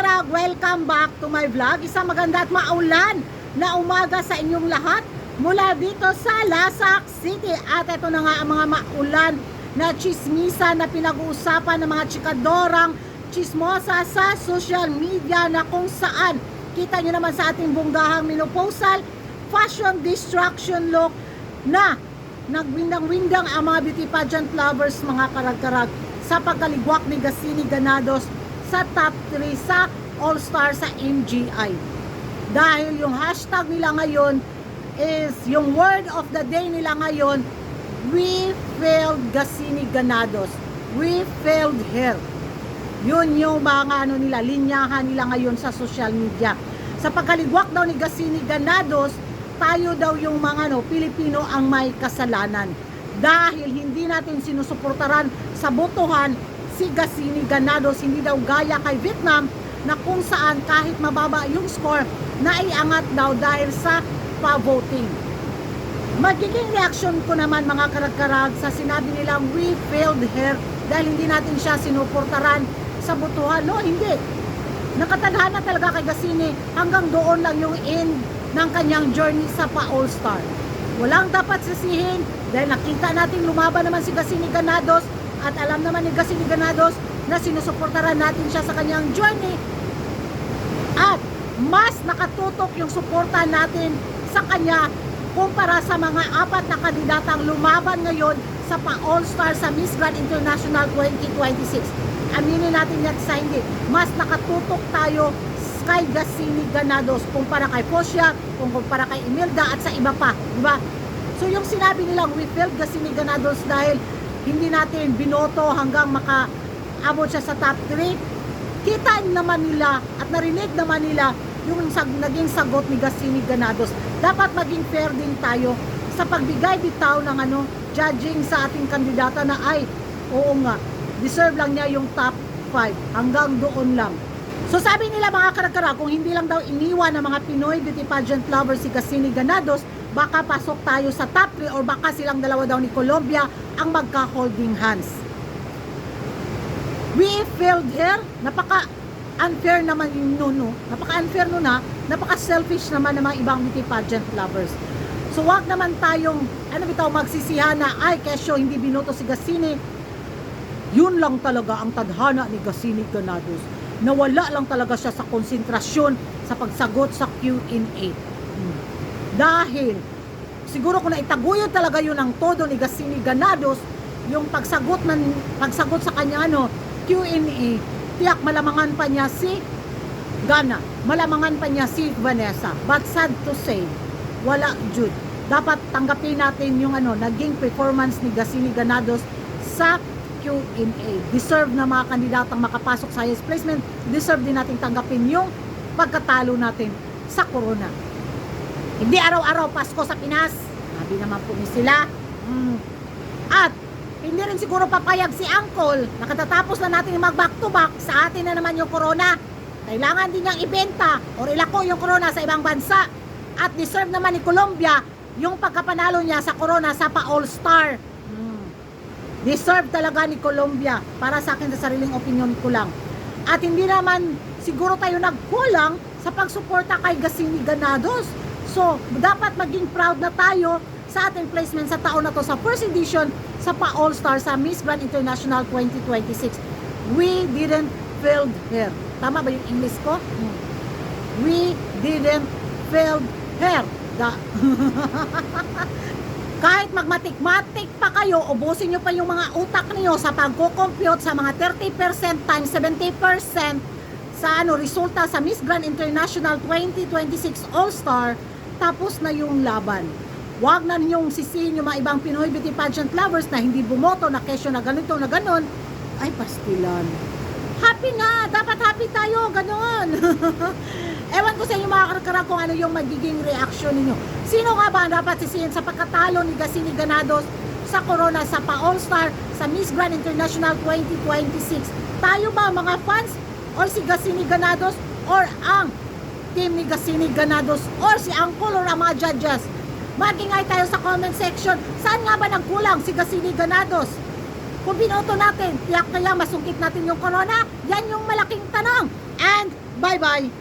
Karag, welcome back to my vlog. Isang maganda at maulan na umaga sa inyong lahat mula dito sa Lasak City. At ito na nga ang mga maulan na chismisa na pinag-uusapan ng mga chikadorang chismosa sa social media, na kung saan kita nyo naman sa ating bunggahang menopausal fashion destruction look na nagwindang-windang ang mga beauty pageant lovers, mga karag-karag, sa pagkaligwak ni Gassini Ganados sa top 3 sa All-Star sa MGI. Dahil yung hashtag nila ngayon is, yung word of the day nila ngayon, we failed Gassini Ganados. We failed her. Yun yung mga nila, linyahan nila ngayon sa social media. Sa pagkaligwak daw ni Gassini Ganados, tayo daw yung mga Pilipino ang may kasalanan. Dahil hindi natin sinusuportaran sa botohan si Gassini Ganados, hindi daw gaya kay Vietnam na kung saan kahit mababa yung score, naiangat daw dahil sa pa-voting. Magiging reaction ko naman, mga karag-karag, sa sinabi nilang we failed her dahil hindi natin siya sinuportaran sa botohan. No, hindi. Nakatadhana talaga kay Gassini, hanggang doon lang yung end ng kanyang journey sa pa-All-Star. Walang dapat sisihin dahil nakita natin lumaban naman si Gassini Ganados at alam naman ni Gassini Ganados na sinusuportaran natin siya sa kanyang journey, at mas nakatutok yung suporta natin sa kanya kumpara sa mga apat na kandidatang lumaban ngayon sa pa-All-Star sa Miss Grand International 2026. Aminin natin yan sa hindi, mas nakatutok tayo kay Gassini Ganados kumpara kay Focia, kumpara kay Imelda at sa iba pa, di ba? So yung sinabi nilang we failed Gassini Ganados dahil hindi natin binoto hanggang makaabot siya sa top 3, kita naman nila at narinig naman nila yung naging sagot ni Gassini Ganados. Dapat maging fair din tayo sa pagbigay bitaw ng judging sa ating kandidata na ay, oo nga, deserve lang niya yung top 5, hanggang doon lang. So sabi nila, mga karag-karag, kung hindi lang daw iniwan ng mga Pinoy beauty pageant lovers si Gassini Ganados, baka pasok tayo sa top 3 or baka silang dalawa daw ni Colombia ang magka-holding hands. We failed her. Napaka-unfair naman yung no. Napaka-unfair no na. Napaka-selfish naman ng mga ibang beauty pageant lovers. So wag naman tayong magsisihan na ay kesyo hindi binoto si Gassini. Yun lang talaga ang tadhana ni Gassini Ganados. Nawala lang talaga siya sa konsentrasyon sa pagsagot sa Q&A. Dahil siguro kung naitaguyod talaga yun ang todo ni Gassini Ganados, yung pagsagot sa kanya Q&A, tiyak malamangan pa niya si Gana, malamangan pa niya si Vanessa. But sad to say, wala jud. Dapat tanggapin natin yung naging performance ni Gassini Ganados sa Q&A. Deserve na mga kandidatang makapasok sa highest placement. Deserve din natin tanggapin yung pagkatalo natin sa corona. Hindi araw-araw Pasko sa Pinas. Sabi naman po ni sila. At hindi rin siguro papayag si Uncle. Nakatatapos na natin mag back to back. Sa atin na naman yung corona. Kailangan din niyang ibenta or ilako yung corona sa ibang bansa. At deserve naman ni Colombia yung pagkapanalo niya sa corona sa pa-All-Star. Deserve talaga ni Colombia, para sa akin, sa sariling opinion ko lang. At hindi naman siguro tayo nagkulang sa pagsuporta kay Gassini Ganados. So, dapat maging proud na tayo sa ating placement sa taon na to sa first edition sa pa-All-Star sa Miss Grand International 2026. We didn't failed her. Tama ba yung English ko? We didn't failed her. Kahit magmatik-matik pa kayo, ubusin nyo pa yung mga utak niyo sa pagko-compute sa mga 30% times 70% sa resulta sa Miss Grand International 2026 All-Star, tapos na yung laban. Huwag na ninyong sisihin yung mga ibang Pinoy beauty pageant lovers na hindi bumoto, na kesyo na ganito na ganon. Ay, pastilan. Happy na! Dapat happy tayo! Ganon! Ewan ko sa inyo, mga karag-karag, kung ano yung magiging reaction ninyo. Sino nga ba dapat sisihin sa pagkatalo ni Gassini Ganados sa corona sa pa-All-Star sa Miss Grand International 2026? Tayo ba, mga fans? Or si Gassini Ganados? Or ang team ni Gassini Ganados? Or si Uncle? Or ang mga judges? Mag-ingay tayo sa comment section. Saan nga ba nagkulang si Gassini Ganados? Kung binoto natin, tiyak kaya masungkit natin yung corona? Yan yung malaking tanong. And Bye-bye!